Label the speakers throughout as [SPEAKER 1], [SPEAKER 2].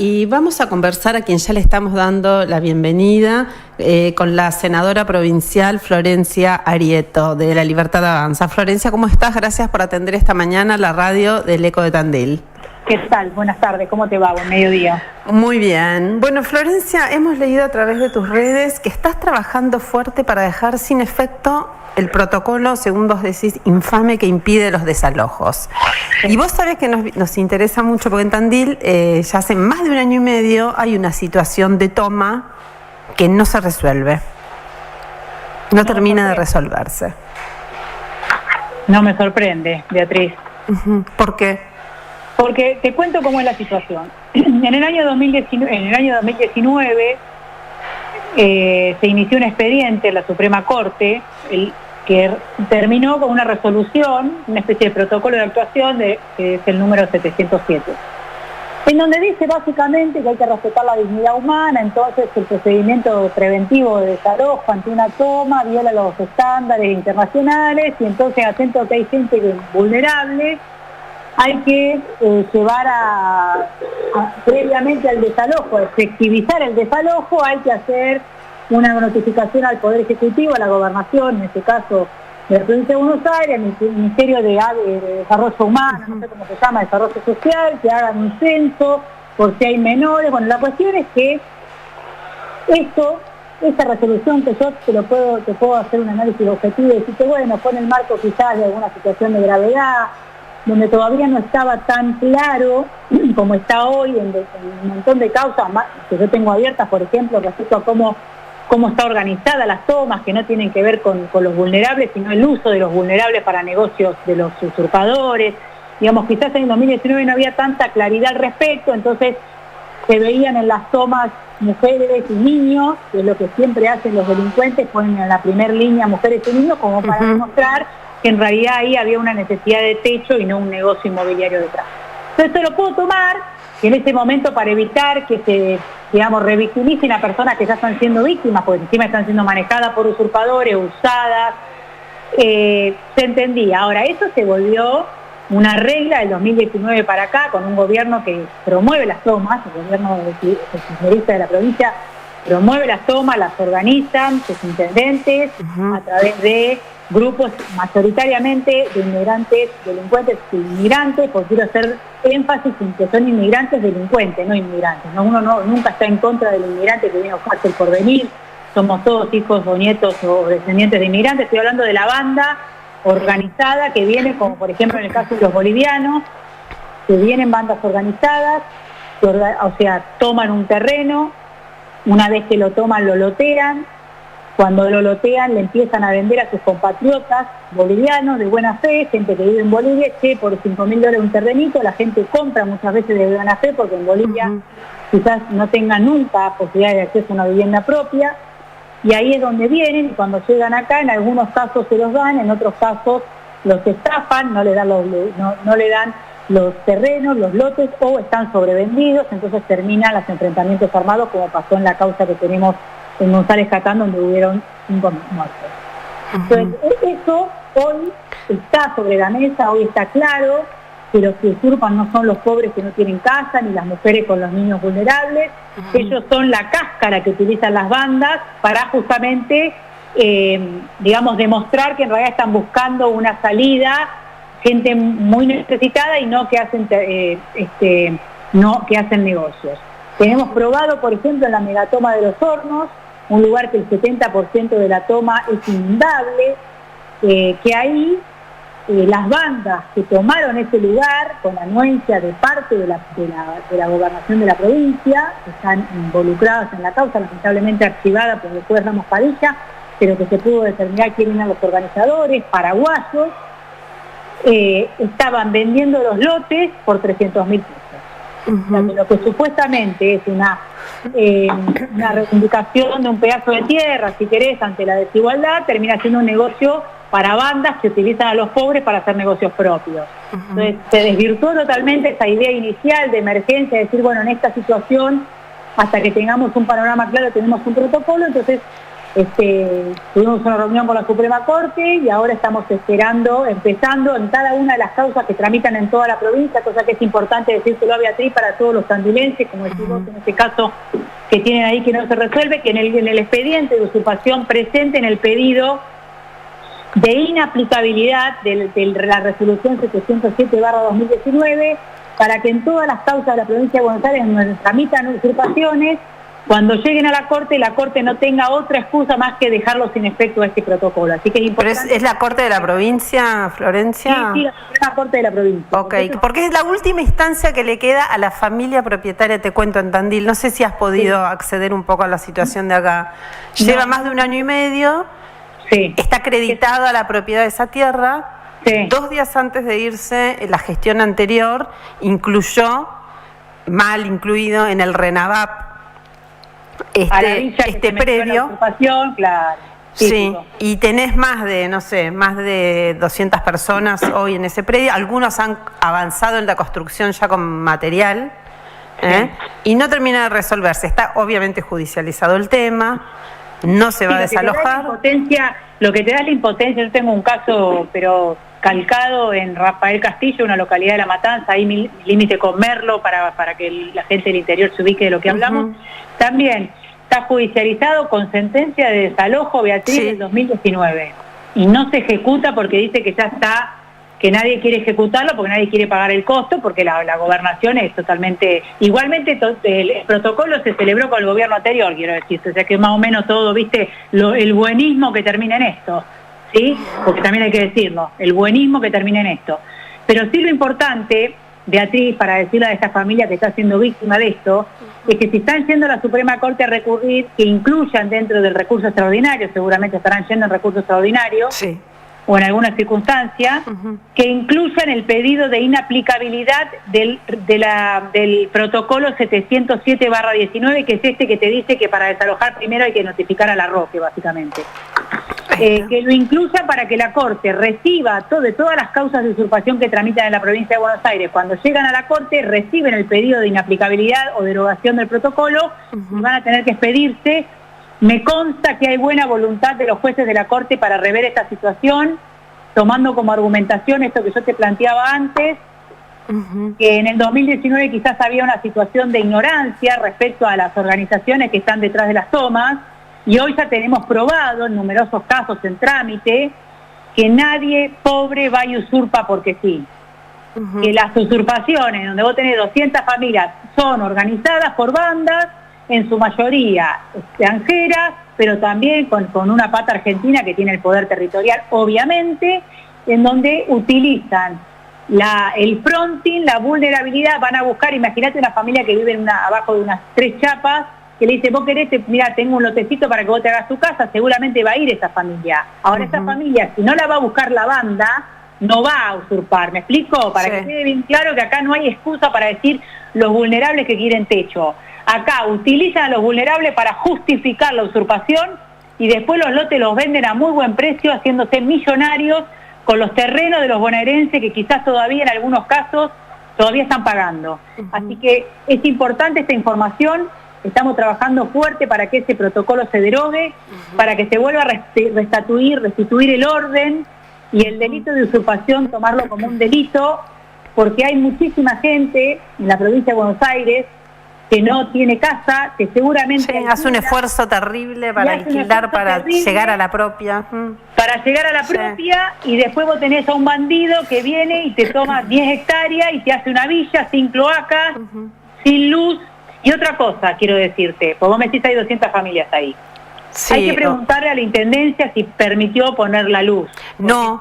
[SPEAKER 1] y vamos a conversar a quien ya le estamos dando la bienvenida con la senadora provincial Florencia Arieto de La Libertad Avanza. Florencia, ¿cómo estás? Gracias por atender esta mañana la radio del Eco de Tandil.
[SPEAKER 2] ¿Qué tal? Buenas tardes, ¿cómo te va? Buen mediodía.
[SPEAKER 1] Muy bien. Bueno, Florencia, hemos leído a través de tus redes que estás trabajando fuerte para dejar sin efecto el protocolo, según vos decís, infame que impide los desalojos. Y vos sabés que nos interesa mucho porque en Tandil ya hace más de 1 año y medio hay una situación de toma que no se resuelve. No termina de resolverse.
[SPEAKER 2] No me sorprende, Beatriz.
[SPEAKER 1] ¿Por qué?
[SPEAKER 2] Porque te cuento cómo es la situación. En el año 2019 se inició un expediente en la Suprema Corte que terminó con una resolución, una especie de protocolo de actuación que es el número 707, en donde dice básicamente que hay que respetar la dignidad humana. Entonces el procedimiento preventivo de desalojo ante una toma viola los estándares internacionales, y entonces atento a que hay gente que es vulnerable, hay que llevar previamente al desalojo, a efectivizar el desalojo, hay que hacer una notificación al Poder Ejecutivo, a la Gobernación, en este caso de la Provincia de Buenos Aires, al Ministerio de Desarrollo Humano, no sé cómo se llama, Desarrollo Social, que hagan un censo por si hay menores. Bueno, la cuestión es que esta resolución que yo te puedo hacer un análisis objetivo y decirte, bueno, pone el marco quizás de alguna situación de gravedad, donde todavía no estaba tan claro como está hoy en un montón de causas que yo tengo abiertas, por ejemplo, respecto a cómo está organizada las tomas, que no tienen que ver con los vulnerables, sino el uso de los vulnerables para negocios de los usurpadores. Digamos, quizás en el 2019 no había tanta claridad al respecto, entonces se veían en las tomas mujeres y niños, que es lo que siempre hacen los delincuentes, ponen en la primera línea mujeres y niños como para demostrar que en realidad ahí había una necesidad de techo y no un negocio inmobiliario detrás. Entonces esto lo puedo tomar en ese momento para evitar que se, revictimicen a personas que ya están siendo víctimas, porque encima están siendo manejadas por usurpadores, usadas. Se entendía. Ahora, eso se volvió una regla del 2019 para acá, con un gobierno que promueve las tomas, el gobierno kirchnerista de la provincia promueve las tomas, las organizan sus intendentes a través de grupos mayoritariamente de inmigrantes, delincuentes e inmigrantes, porque quiero hacer énfasis en que son inmigrantes delincuentes, no inmigrantes. ¿No? Uno nunca está en contra del inmigrante que viene a buscarse el porvenir, somos todos hijos o nietos o descendientes de inmigrantes. Estoy hablando de la banda organizada que viene, como por ejemplo en el caso de los bolivianos, que vienen bandas organizadas, toman un terreno, una vez que lo toman lo lotean. Cuando lo lotean, le empiezan a vender a sus compatriotas bolivianos de buena fe, gente que vive en Bolivia, que por $5.000 un terrenito, la gente compra muchas veces de buena fe, porque en Bolivia quizás no tenga nunca posibilidad de acceso a una vivienda propia, y ahí es donde vienen, y cuando llegan acá, en algunos casos se los dan, en otros casos los estafan, no le dan los terrenos, los lotes, o están sobrevendidos, entonces terminan los enfrentamientos armados, como pasó en la causa que tenemos en González Catán, donde hubieron 5 muertos. Entonces, eso hoy está sobre la mesa, hoy está claro que los que usurpan no son los pobres que no tienen casa, ni las mujeres con los niños vulnerables. Ellos son la cáscara que utilizan las bandas para justamente, demostrar que en realidad están buscando una salida, gente muy necesitada y no que hacen, que hacen negocios. Tenemos probado, por ejemplo, en la megatoma de Los Hornos, un lugar que el 70% de la toma es inundable, que ahí las bandas que tomaron ese lugar con anuencia de parte de la gobernación de la provincia, que están involucradas en la causa, lamentablemente archivada por el juez Ramos Padilla, pero que se pudo determinar quiénes eran los organizadores, paraguayos, estaban vendiendo los lotes por $300.000 pesos. O sea, que lo que supuestamente es una reivindicación de un pedazo de tierra, si querés, ante la desigualdad, termina siendo un negocio para bandas que utilizan a los pobres para hacer negocios propios. Entonces se desvirtuó totalmente esa idea inicial de emergencia, de decir, bueno, en esta situación, hasta que tengamos un panorama claro, tenemos un protocolo. Entonces Tuvimos una reunión con la Suprema Corte y ahora estamos empezando en cada una de las causas que tramitan en toda la provincia, cosa que es importante decírselo a Beatriz para todos los tandilenses, como decís vos en este caso que tienen ahí que no se resuelve, que en el expediente de usurpación presenten el pedido de inaplicabilidad de la resolución 707/2019 para que en todas las causas de la provincia de Buenos Aires donde tramitan usurpaciones, cuando lleguen a la Corte no tenga otra excusa más que dejarlo sin efecto a este protocolo. Así que es importante.
[SPEAKER 1] ¿Pero es la Corte de la provincia, Florencia?
[SPEAKER 2] Sí, la Corte de la provincia.
[SPEAKER 1] Ok, porque es la última instancia que le queda a la familia propietaria, te cuento, en Tandil. No sé si has podido acceder un poco a la situación de acá. Lleva más de 1 año y medio, está acreditada la propiedad de esa tierra. 2 días antes de irse, la gestión anterior incluyó, mal incluido en el RENAVAP, este predio.
[SPEAKER 2] Claro.
[SPEAKER 1] Sí, y tenés más de 200 personas hoy en ese predio. Algunos han avanzado en la construcción ya con material, y no termina de resolverse. Está obviamente judicializado el tema, no se va a desalojar.
[SPEAKER 2] Lo que te da la impotencia, yo tengo un caso, pero calcado en Rafael Castillo, una localidad de La Matanza, ahí límite con Merlo, para que la gente del interior se ubique de lo que hablamos. También está judicializado con sentencia de desalojo, Beatriz, del 2019. Y no se ejecuta porque dice que ya está, que nadie quiere ejecutarlo porque nadie quiere pagar el costo, porque la gobernación es totalmente... Igualmente el protocolo se celebró con el gobierno anterior, quiero decir, o sea que más o menos todo, viste, el buenismo que termina en esto, ¿sí? Porque también hay que decirlo, el buenismo que termina en esto. Pero sí lo importante, Beatriz, para decirle a esta familia que está siendo víctima de esto, es que si están yendo a la Suprema Corte a recurrir, que incluyan dentro del recurso extraordinario, seguramente estarán yendo en recurso extraordinario, o en alguna circunstancia, que incluyan el pedido de inaplicabilidad del protocolo 707/19, que es este que te dice que para desalojar primero hay que notificar a la ROCE, básicamente. Que lo incluya para que la Corte reciba de todas las causas de usurpación que tramitan en la provincia de Buenos Aires. Cuando llegan a la Corte, reciben el pedido de inaplicabilidad o derogación del protocolo y van a tener que expedirse. Me consta que hay buena voluntad de los jueces de la Corte para rever esta situación, tomando como argumentación esto que yo te planteaba antes, que en el 2019 quizás había una situación de ignorancia respecto a las organizaciones que están detrás de las tomas, y hoy ya tenemos probado en numerosos casos en trámite que nadie pobre va y usurpa porque sí. Que las usurpaciones, donde vos tenés 200 familias, son organizadas por bandas, en su mayoría extranjeras, pero también con una pata argentina que tiene el poder territorial, obviamente, en donde utilizan el fronting, la vulnerabilidad, van a buscar, imagínate una familia que vive abajo de unas 3 chapas, que le dice, vos querés, mira, tengo un lotecito para que vos te hagas tu casa, seguramente va a ir esa familia. Ahora esa familia, si no la va a buscar la banda, no va a usurpar, ¿me explico? Para que quede bien claro que acá no hay excusa para decir los vulnerables que quieren techo. Acá utilizan a los vulnerables para justificar la usurpación y después los lotes los venden a muy buen precio, haciéndose millonarios con los terrenos de los bonaerenses que quizás todavía en algunos casos todavía están pagando. Así que es importante esta información, estamos trabajando fuerte para que ese protocolo se derogue, para que se vuelva a restituir el orden y el delito de usurpación tomarlo como un delito, porque hay muchísima gente en la provincia de Buenos Aires que no tiene casa, que seguramente...
[SPEAKER 1] hace un esfuerzo terrible para alquilar, para llegar a la propia.
[SPEAKER 2] Para llegar a la propia, y después vos tenés a un bandido que viene y te toma 10 hectáreas y te hace una villa sin cloacas, sin luz. Y otra cosa quiero decirte, pues vos me decís hay 200 familias ahí. Hay que preguntarle a la Intendencia si permitió poner la luz.
[SPEAKER 1] No,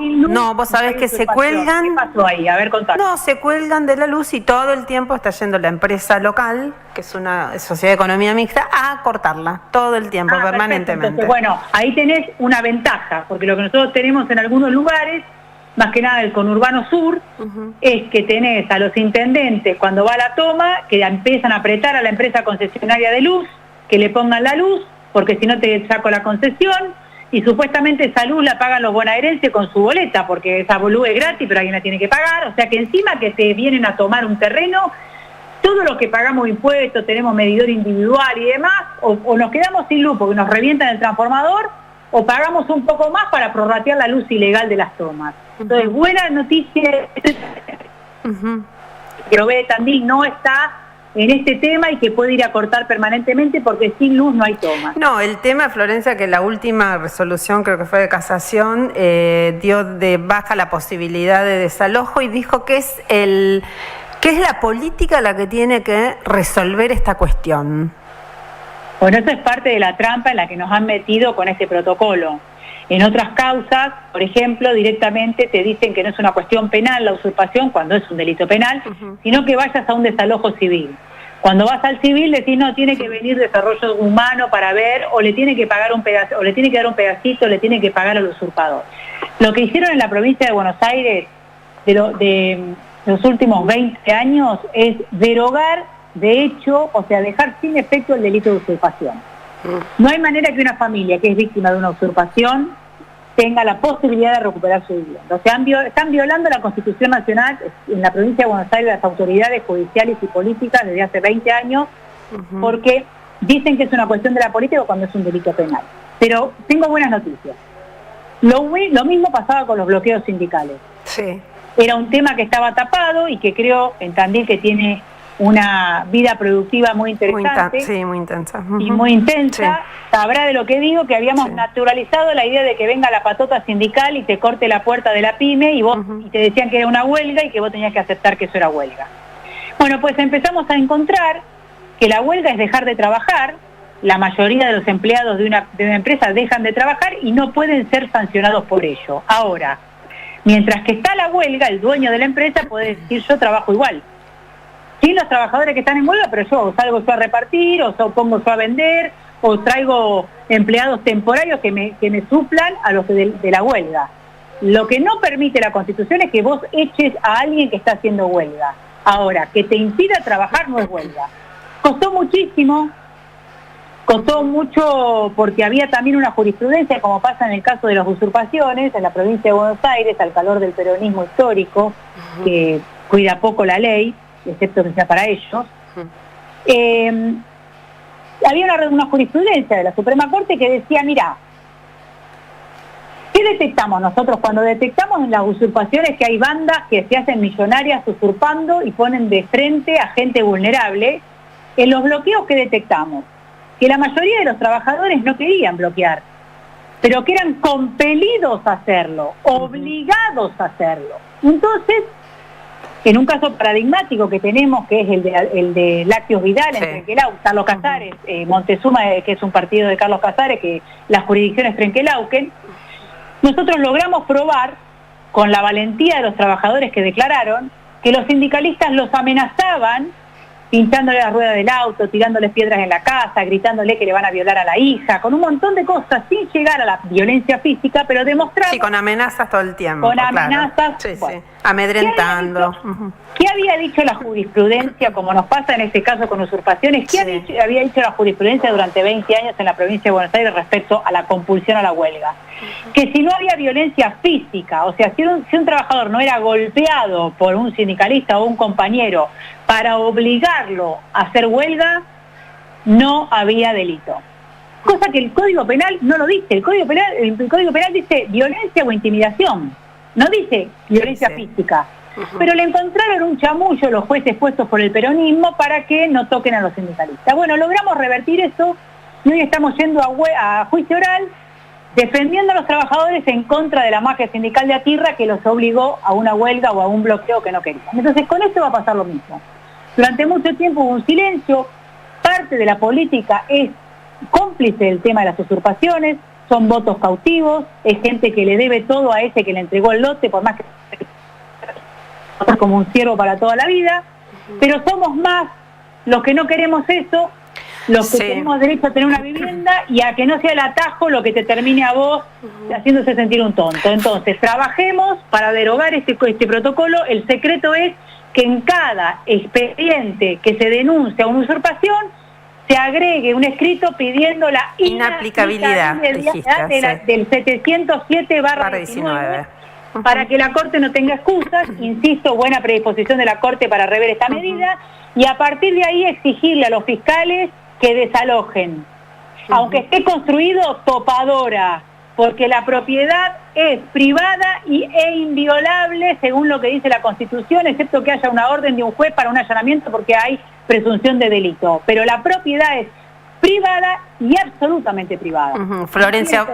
[SPEAKER 1] vos sabés que se cuelgan...
[SPEAKER 2] ¿Qué pasó ahí? A ver, contame.
[SPEAKER 1] No, se cuelgan de la luz y todo el tiempo está yendo la empresa local, que es una sociedad de economía mixta, a cortarla, todo el tiempo, permanentemente.
[SPEAKER 2] Entonces, bueno, ahí tenés una ventaja, porque lo que nosotros tenemos en algunos lugares, más que nada el conurbano sur, es que tenés a los intendentes cuando va a la toma, que empiezan a apretar a la empresa concesionaria de luz, que le pongan la luz, porque si no te saco la concesión, y supuestamente esa luz la pagan los bonaerenses con su boleta, porque esa luz es gratis, pero alguien la tiene que pagar, o sea que encima que te vienen a tomar un terreno, todo lo que pagamos impuestos, tenemos medidor individual y demás, o nos quedamos sin luz porque nos revientan el transformador, o pagamos un poco más para prorratear la luz ilegal de las tomas. Entonces, buena noticia, que Tandil no está en este tema y que puede ir a cortar permanentemente porque sin luz no hay toma.
[SPEAKER 1] No, el tema, Florencia, que la última resolución, creo que fue de casación, dio de baja la posibilidad de desalojo y dijo que es la política la que tiene que resolver esta cuestión.
[SPEAKER 2] Bueno, eso es parte de la trampa en la que nos han metido con este protocolo. En otras causas, por ejemplo, directamente te dicen que no es una cuestión penal la usurpación, cuando es un delito penal, sino que vayas a un desalojo civil. Cuando vas al civil decís, no, tiene que venir desarrollo humano para ver, o le tiene que pagar un pedazo, o le tiene que dar un pedacito, o le tiene que pagar al usurpador. Lo que hicieron en la provincia de Buenos Aires de los últimos 20 años es derogar, de hecho, o sea, dejar sin efecto el delito de usurpación. No hay manera que una familia que es víctima de una usurpación tenga la posibilidad de recuperar su vivienda. O sea, están violando la Constitución Nacional en la provincia de Buenos Aires, las autoridades judiciales y políticas desde hace 20 años, porque dicen que es una cuestión de la política cuando es un delito penal. Pero tengo buenas noticias. Lo mismo pasaba con los bloqueos sindicales.
[SPEAKER 1] Sí.
[SPEAKER 2] Era un tema que estaba tapado y que creo en Tandil que tiene una vida productiva muy interesante.
[SPEAKER 1] Muy intensa.
[SPEAKER 2] Y muy intensa.
[SPEAKER 1] Sí.
[SPEAKER 2] Sabrá de lo que digo, que habíamos naturalizado la idea de que venga la patota sindical y te corte la puerta de la pyme y vos y te decían que era una huelga y que vos tenías que aceptar que eso era huelga. Bueno, pues empezamos a encontrar que la huelga es dejar de trabajar. La mayoría de los empleados de una empresa dejan de trabajar y no pueden ser sancionados por ello. Ahora, mientras que está la huelga, el dueño de la empresa puede decir yo trabajo igual. Sin los trabajadores que están en huelga, pero yo salgo yo a repartir, o pongo yo a vender, o traigo empleados temporarios que me suplan a los de la huelga. Lo que no permite la Constitución es que vos eches a alguien que está haciendo huelga. Ahora, que te impida trabajar no es huelga. Costó mucho porque había también una jurisprudencia, como pasa en el caso de las usurpaciones, en la provincia de Buenos Aires, al calor del peronismo histórico, que cuida poco la ley, excepto que sea para ellos. Había una jurisprudencia de la Suprema Corte que decía, mira, ¿qué detectamos nosotros cuando detectamos en las usurpaciones que hay bandas que se hacen millonarias usurpando y ponen de frente a gente vulnerable? En los bloqueos que detectamos, que la mayoría de los trabajadores no querían bloquear, pero que eran compelidos a hacerlo, obligados a hacerlo. Entonces, en un caso paradigmático que tenemos, que es el de Lácteos Vidal, en Trenquelau, Carlos Casares, Montezuma, que es un partido de Carlos Casares, que la jurisdicción es Trenquelauquen, nosotros logramos probar, con la valentía de los trabajadores que declararon, que los sindicalistas los amenazaban pinchándole la rueda del auto, tirándoles piedras en la casa, gritándole que le van a violar a la hija, con un montón de cosas, sin llegar a la violencia física, pero demostrando...
[SPEAKER 1] Sí, con amenazas todo el tiempo.
[SPEAKER 2] Con amenazas.
[SPEAKER 1] Sí,
[SPEAKER 2] bueno,
[SPEAKER 1] amedrentando.
[SPEAKER 2] ¿Qué había dicho la jurisprudencia, como nos pasa en este caso con usurpaciones? ¿Qué había dicho la jurisprudencia durante 20 años en la provincia de Buenos Aires respecto a la compulsión a la huelga? Que si no había violencia física, o sea, si un trabajador no era golpeado por un sindicalista o un compañero para obligarlo a hacer huelga, no había delito. Cosa que el Código Penal no lo dice. El Código Penal dice violencia o intimidación, no dice violencia física. Pero le encontraron un chamullo los jueces puestos por el peronismo para que no toquen a los sindicalistas. Bueno, logramos revertir eso y hoy estamos yendo a juicio oral defendiendo a los trabajadores en contra de la magia sindical de Atirra que los obligó a una huelga o a un bloqueo que no querían. Entonces con esto va a pasar lo mismo. Durante mucho tiempo hubo un silencio, parte de la política es cómplice del tema de las usurpaciones, son votos cautivos, es gente que le debe todo a ese que le entregó el lote, por más que como un siervo para toda la vida, pero somos más los que no queremos eso, los que tenemos derecho a tener una vivienda y a que no sea el atajo lo que te termine a vos haciéndose sentir un tonto. Entonces, trabajemos para derogar este protocolo. El secreto es que en cada expediente que se denuncia una usurpación se agregue un escrito pidiendo la inaplicabilidad del 707/19 para que la Corte no tenga excusas, insisto, buena predisposición de la Corte para rever esta medida, y a partir de ahí exigirle a los fiscales que desalojen. Aunque esté construido, topadora, porque la propiedad es privada e inviolable según lo que dice la Constitución, excepto que haya una orden de un juez para un allanamiento porque hay presunción de delito. Pero la propiedad es privada y absolutamente privada.
[SPEAKER 1] Florencia,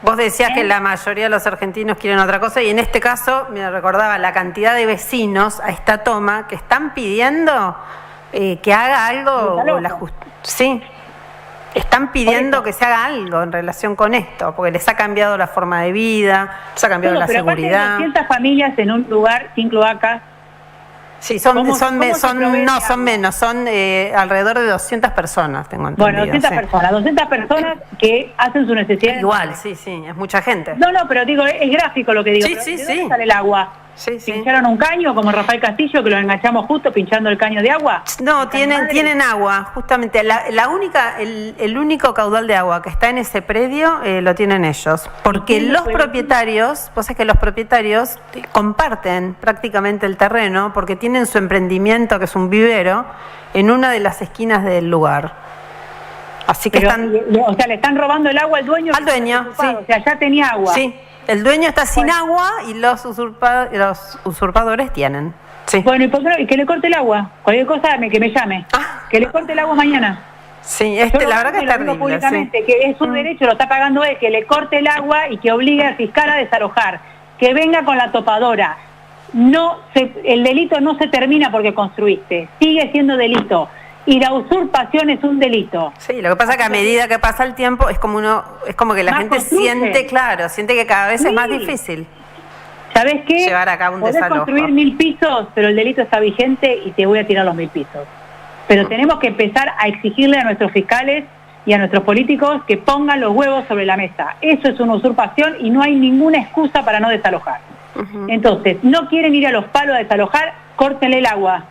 [SPEAKER 1] vos decías que la mayoría de los argentinos quieren otra cosa, y en este caso me recordaba la cantidad de vecinos a esta toma que están pidiendo que haga algo sí, están pidiendo que se haga algo en relación con esto, porque les ha cambiado la forma de vida, les ha cambiado la seguridad.
[SPEAKER 2] Aparte de 200 familias en un lugar sin cloacas.
[SPEAKER 1] Sí, son menos, son alrededor de 200 personas, tengo entendido.
[SPEAKER 2] Bueno, 200 personas que hacen su necesidad.
[SPEAKER 1] Igual, sí, es mucha gente.
[SPEAKER 2] No, pero digo, es gráfico lo que digo.
[SPEAKER 1] Sí,
[SPEAKER 2] ¿De dónde sale el agua? ¿Pincharon un caño como Rafael Castillo, que lo enganchamos justo pinchando el caño de agua?
[SPEAKER 1] No, tienen agua, justamente. El único caudal de agua que está en ese predio lo tienen ellos. Porque los propietarios, vos sabés que los propietarios comparten prácticamente el terreno, porque tienen su emprendimiento, que es un vivero, en una de las esquinas del lugar. Así que
[SPEAKER 2] o sea, le están robando el agua al dueño.
[SPEAKER 1] Al dueño, sí.
[SPEAKER 2] O sea, ya tenía agua.
[SPEAKER 1] Sí. El dueño está sin agua y los usurpadores tienen. Sí.
[SPEAKER 2] Bueno, ¿y por qué no? Y que le corte el agua. Cualquier cosa que me llame. Que le corte el agua mañana.
[SPEAKER 1] Sí, la verdad que es terrible.
[SPEAKER 2] Públicamente, que es un derecho, lo está pagando él, que le corte el agua y que obligue al fiscal a desalojar. Que venga con la topadora. El delito no se termina porque construiste. Sigue siendo delito. Y la usurpación es un delito.
[SPEAKER 1] Sí, lo que pasa es que a medida que pasa el tiempo es como que la gente siente que cada vez es más difícil.
[SPEAKER 2] ¿Sabés qué?
[SPEAKER 1] Llevar a cabo un desalojo.
[SPEAKER 2] Podés construir 1000 pisos, pero el delito está vigente y te voy a tirar los 1000 pisos. Pero tenemos que empezar a exigirle a nuestros fiscales y a nuestros políticos que pongan los huevos sobre la mesa. Eso es una usurpación y no hay ninguna excusa para no desalojar. Entonces, no quieren ir a los palos a desalojar, córtenle el agua,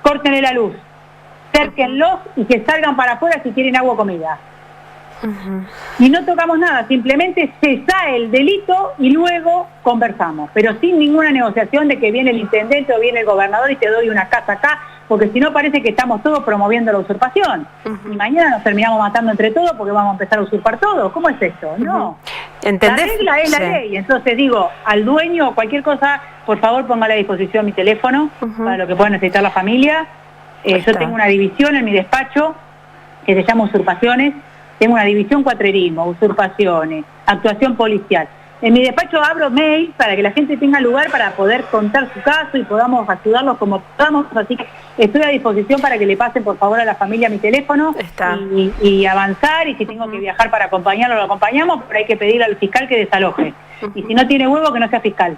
[SPEAKER 2] córtenle la luz. Cérquenlos y que salgan para afuera si quieren agua o comida. Y no tocamos nada, simplemente cesa el delito y luego conversamos, pero sin ninguna negociación de que viene el intendente o viene el gobernador y te doy una casa acá, porque si no parece que estamos todos promoviendo la usurpación. Y mañana nos terminamos matando entre todos porque vamos a empezar a usurpar todo. ¿Cómo es esto? No.
[SPEAKER 1] ¿Entendés?
[SPEAKER 2] La regla es la ley. Entonces digo, al dueño o cualquier cosa, por favor póngale a disposición mi teléfono para lo que pueda necesitar la familia. Yo tengo una división en mi despacho que se llama usurpaciones, tengo una división cuatrerismo, usurpaciones, actuación policial. En mi despacho abro mail para que la gente tenga lugar para poder contar su caso y podamos ayudarlos como podamos, así que estoy a disposición para que le pasen por favor a la familia mi teléfono y avanzar, y si tengo que viajar para acompañarlo, lo acompañamos, pero hay que pedirle al fiscal que desaloje. Y si no tiene huevo, que no sea fiscal.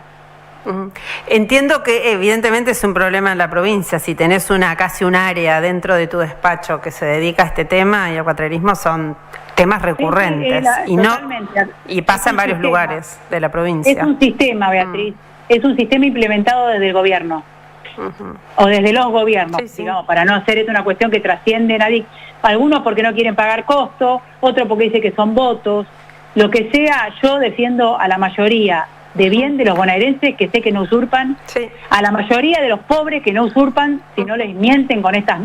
[SPEAKER 1] Entiendo que evidentemente es un problema en la provincia. Si tenés casi un área dentro de tu despacho que se dedica a este tema, y el cuatrerismo son temas recurrentes y pasa en varios lugares de la provincia.
[SPEAKER 2] Es un sistema, Beatriz, es un sistema implementado desde el gobierno o desde los gobiernos, digamos, para no hacer esto una cuestión que trasciende a nadie. Algunos porque no quieren pagar costos, otros porque dicen que son votos, lo que sea. Yo defiendo a la mayoría de bien de los bonaerenses, que sé que no usurpan, a la mayoría de los pobres que no usurpan, si no les mienten con estas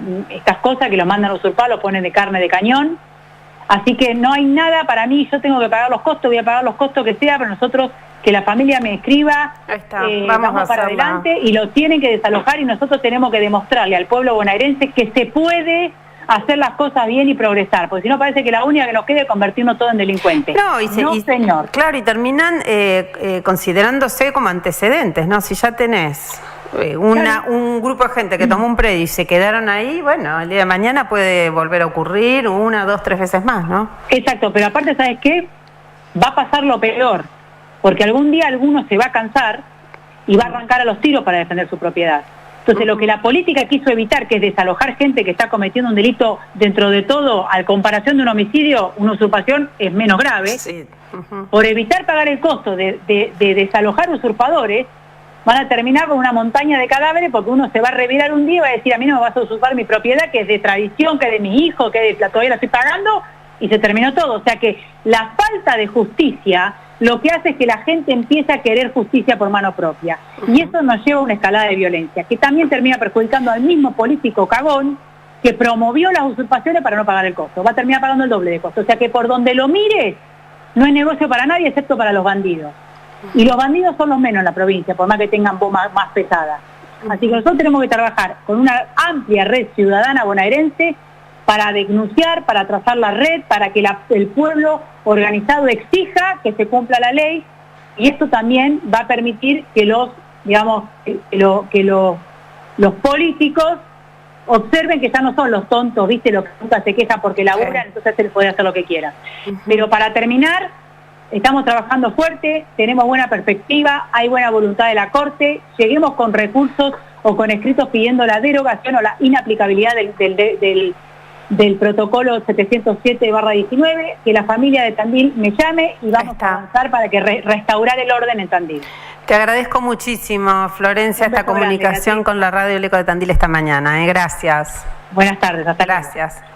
[SPEAKER 2] cosas que los mandan a usurpar, los ponen de carne de cañón. Así que no hay nada para mí, yo tengo que pagar los costos, voy a pagar los costos que sea, pero nosotros, que la familia me escriba, vamos para adelante, y lo tienen que desalojar, y nosotros tenemos que demostrarle al pueblo bonaerense que se puede hacer las cosas bien y progresar, porque si no parece que la única que nos queda es convertirnos todos en delincuentes. No, señor.
[SPEAKER 1] Claro, y terminan considerándose como antecedentes, ¿no? Si ya tenés un grupo de gente que tomó un predio y se quedaron ahí, bueno, el día de mañana puede volver a ocurrir 1, 2, 3 veces más, ¿no?
[SPEAKER 2] Exacto, pero aparte, ¿sabes qué? Va a pasar lo peor, porque algún día alguno se va a cansar y va a arrancar a los tiros para defender su propiedad. Entonces, lo que la política quiso evitar, que es desalojar gente que está cometiendo un delito, dentro de todo, a comparación de un homicidio, una usurpación es menos grave. Por evitar pagar el costo de desalojar usurpadores, van a terminar con una montaña de cadáveres, porque uno se va a revirar un día y va a decir, a mí no me vas a usurpar mi propiedad, que es de tradición, que es de mi hijo, que todavía la estoy pagando, y se terminó todo. O sea que la falta de justicia lo que hace es que la gente empiece a querer justicia por mano propia. Y eso nos lleva a una escalada de violencia, que también termina perjudicando al mismo político cagón que promovió las usurpaciones para no pagar el costo. Va a terminar pagando el doble de costo. O sea que por donde lo mires, no es negocio para nadie excepto para los bandidos. Y los bandidos son los menos en la provincia, por más que tengan bombas más pesadas. Así que nosotros tenemos que trabajar con una amplia red ciudadana bonaerense para denunciar, para trazar la red, para que el pueblo organizado exija que se cumpla la ley, y esto también va a permitir que los políticos observen que ya no son los tontos, ¿viste? Los que nunca se quejan porque laburan, entonces se les puede hacer lo que quieran. Pero para terminar, estamos trabajando fuerte, tenemos buena perspectiva, hay buena voluntad de la Corte, lleguemos con recursos o con escritos pidiendo la derogación o la inaplicabilidad del protocolo 707/19, que la familia de Tandil me llame y vamos a avanzar para que restaurar el orden en Tandil.
[SPEAKER 1] Te agradezco muchísimo, Florencia, esta comunicación con la radio El Eco de Tandil esta mañana. Gracias.
[SPEAKER 2] Buenas tardes, hasta luego.
[SPEAKER 1] Gracias.